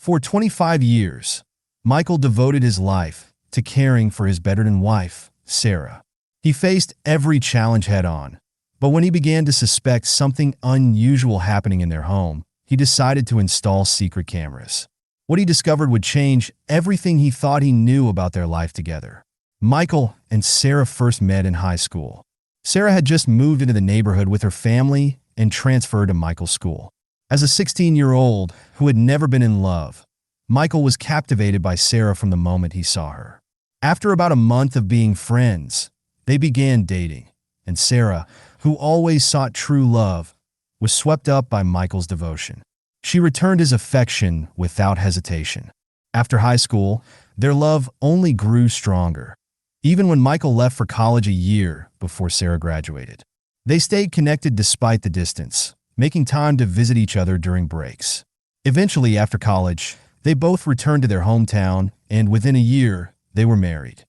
For 25 years, Michael devoted his life to caring for his bedridden wife, Sarah. He faced every challenge head-on, but when he began to suspect something unusual happening in their home, he decided to install secret cameras. What he discovered would change everything he thought he knew about their life together. Michael and Sarah first met in high school. Sarah had just moved into the neighborhood with her family and transferred to Michael's school. As a 16-year-old who had never been in love, Michael was captivated by Sarah from the moment he saw her. After about a month of being friends, they began dating, and Sarah, who always sought true love, was swept up by Michael's devotion. She returned his affection without hesitation. After high school, their love only grew stronger, even when Michael left for college a year before Sarah graduated. They stayed connected despite the distance, making time to visit each other during breaks. Eventually, after college, they both returned to their hometown, and within a year, they were married.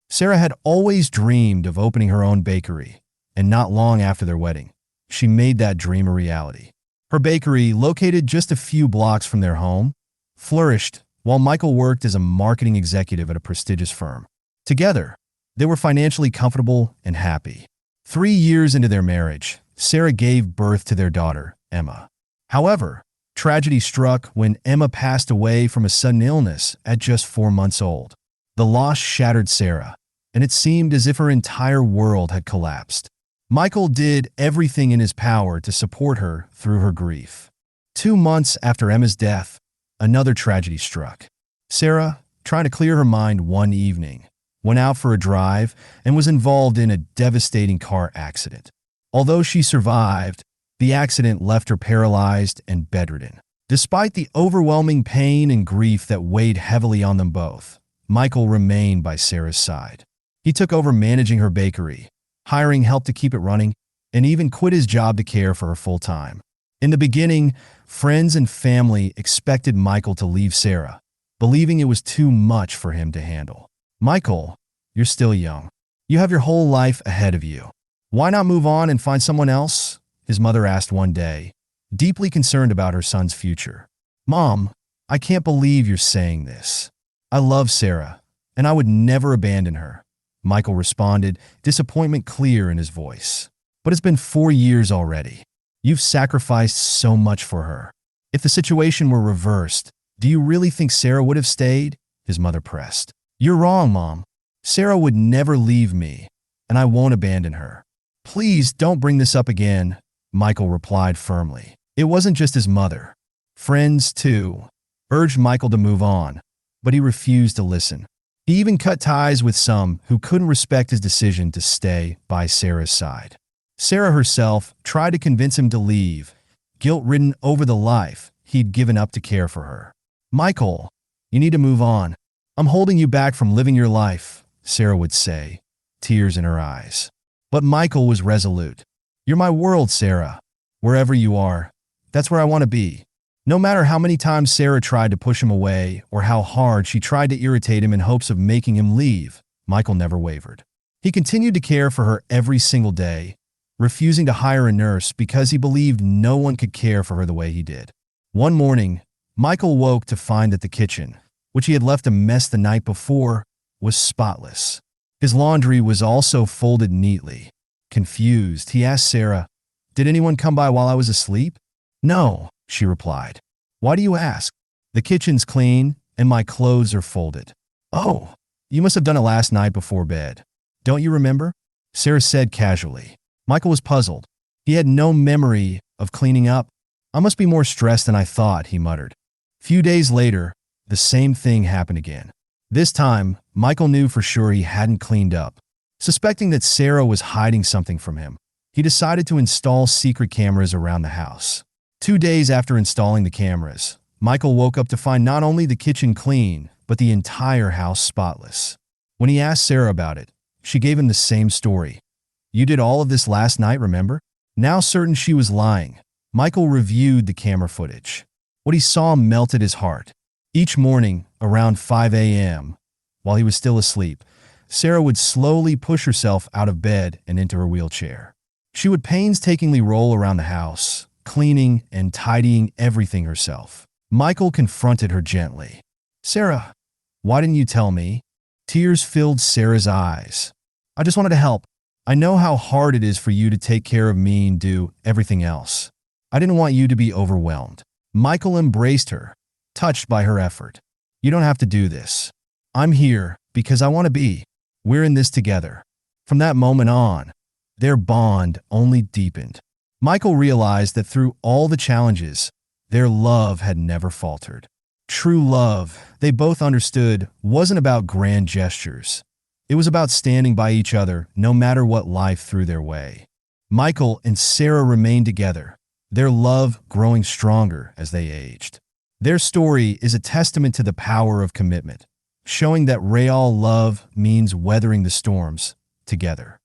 Sarah had always dreamed of opening her own bakery, and not long after their wedding, she made that dream a reality. Her bakery, located just a few blocks from their home, flourished while Michael worked as a marketing executive at a prestigious firm. Together, they were financially comfortable and happy. 3 years into their marriage, Sarah gave birth to their daughter, Emma. However, tragedy struck when Emma passed away from a sudden illness at just 4 months old. The loss shattered Sarah, and it seemed as if her entire world had collapsed. Michael did everything in his power to support her through her grief. 2 months after Emma's death, another tragedy struck. Sarah, trying to clear her mind one evening, went out for a drive and was involved in a devastating car accident. Although she survived, the accident left her paralyzed and bedridden. Despite the overwhelming pain and grief that weighed heavily on them both, Michael remained by Sarah's side. He took over managing her bakery, hiring help to keep it running, and even quit his job to care for her full-time. In the beginning, friends and family expected Michael to leave Sarah, believing it was too much for him to handle. "Michael, you're still young. You have your whole life ahead of you. Why not move on and find someone else?" his mother asked one day, deeply concerned about her son's future. "Mom, I can't believe you're saying this. I love Sarah, and I would never abandon her," Michael responded, disappointment clear in his voice. "But it's been 4 years already. You've sacrificed so much for her. If the situation were reversed, do you really think Sarah would have stayed?" his mother pressed. "You're wrong, Mom. Sarah would never leave me, and I won't abandon her." "Please don't bring this up again," Michael replied firmly. It wasn't just his mother. Friends, too, urged Michael to move on, but he refused to listen. He even cut ties with some who couldn't respect his decision to stay by Sarah's side. Sarah herself tried to convince him to leave, guilt-ridden over the life he'd given up to care for her. "Michael, you need to move on. I'm holding you back from living your life," Sarah would say, tears in her eyes. But Michael was resolute. "You're my world, Sarah. Wherever you are, that's where I want to be." No matter how many times Sarah tried to push him away or how hard she tried to irritate him in hopes of making him leave, Michael never wavered. He continued to care for her every single day, refusing to hire a nurse because he believed no one could care for her the way he did. One morning, Michael woke to find that the kitchen, which he had left a mess the night before, was spotless. His laundry was also folded neatly. Confused, he asked Sarah, "Did anyone come by while I was asleep?" "No," she replied. "Why do you ask?" "The kitchen's clean, and my clothes are folded." "Oh, you must have done it last night before bed. Don't you remember?" Sarah said casually. Michael was puzzled. He had no memory of cleaning up. "I must be more stressed than I thought," he muttered. Few days later, the same thing happened again. This time, Michael knew for sure he hadn't cleaned up. Suspecting that Sarah was hiding something from him, he decided to install secret cameras around the house. 2 days after installing the cameras, Michael woke up to find not only the kitchen clean, but the entire house spotless. When he asked Sarah about it, she gave him the same story. "You did all of this last night, remember?" Now certain she was lying, Michael reviewed the camera footage. What he saw melted his heart. Each morning, around 5 a.m., while he was still asleep, Sarah would slowly push herself out of bed and into her wheelchair. She would painstakingly roll around the house, cleaning and tidying everything herself. Michael confronted her gently. Sarah, why didn't you tell me? Tears filled Sarah's eyes. I just wanted to help. I know how hard it is for you to take care of me and do everything else. I didn't want you to be overwhelmed. Michael embraced her, touched by her effort. You don't have to do this. I'm here because I want to be. We're in this together. From that moment on, their bond only deepened. Michael realized that through all the challenges, their love had never faltered. True love, they both understood, wasn't about grand gestures. It was about standing by each other no matter what life threw their way. Michael and Sarah remained together, their love growing stronger as they aged. Their story is a testament to the power of commitment, showing that real love means weathering the storms together.